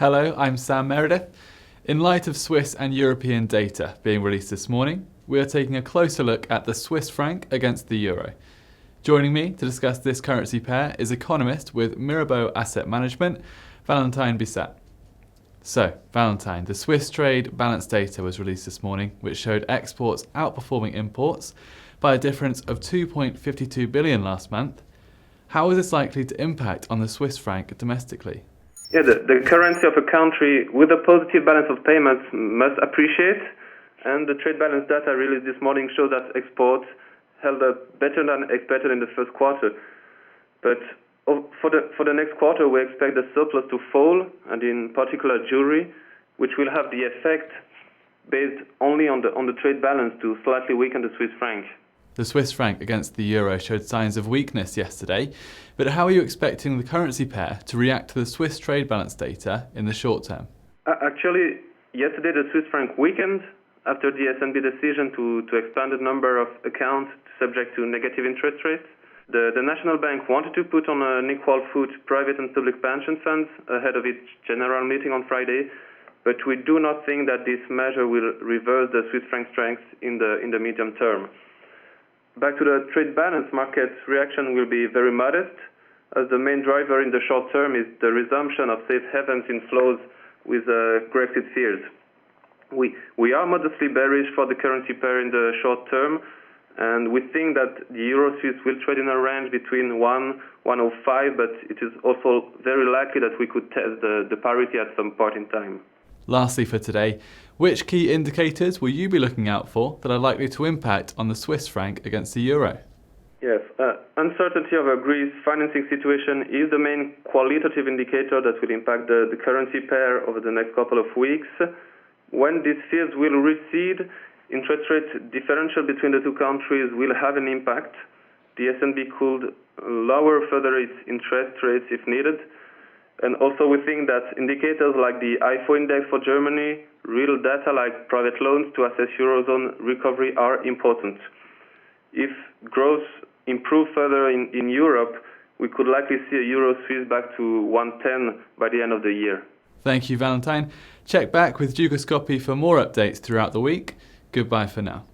Hello, I'm Sam Meredith. In light of Swiss and European data being released this morning, we are taking a closer look at the Swiss franc against the euro. Joining me to discuss this currency pair is economist with Mirabaud Asset Management, Valetin Bissat. So, Valetin, the Swiss trade balance data was released this morning, which showed exports outperforming imports by a difference of 2.52 billion last month. How is this likely to impact on the Swiss franc domestically? Yeah, the currency of a country with a positive balance of payments must appreciate, and the trade balance data released this morning show that exports held up better than expected in the first quarter. But for the next quarter, we expect the surplus to fall, and in particular jewelry, which will have the effect based only on the trade balance to slightly weaken the Swiss franc. The Swiss franc against the euro showed signs of weakness yesterday, but how are you expecting the currency pair to react to the Swiss trade balance data in the short term? Actually, yesterday the Swiss franc weakened after the SNB decision to expand the number of accounts subject to negative interest rates. The National Bank wanted to put on an equal foot private and public pension funds ahead of its general meeting on Friday, but we do not think that this measure will reverse the Swiss franc strength in the medium term. Back to the trade balance market, reaction will be very modest, as the main driver in the short term is the resumption of safe havens inflows with Grexit fears. We are modestly bearish for the currency pair in the short term, and we think that the euro-Swiss will trade in a range between 1.05, but it is also very likely that we could test the parity at some point in time. Lastly for today, which key indicators will you be looking out for that are likely to impact on the Swiss franc against the euro? Yes, uncertainty over Greece's financing situation is the main qualitative indicator that will impact the currency pair over the next couple of weeks. When these fears will recede, interest rate differential between the two countries will have an impact. The SNB could lower further its interest rates if needed. And also we think that indicators like the IFO index for Germany, real data like private loans to assess Eurozone recovery are important. If growth improves further in Europe, we could likely see a euro-Swiss back to 110 by the end of the year. Thank you, Valetin. Check back with Dukascopy for more updates throughout the week. Goodbye for now.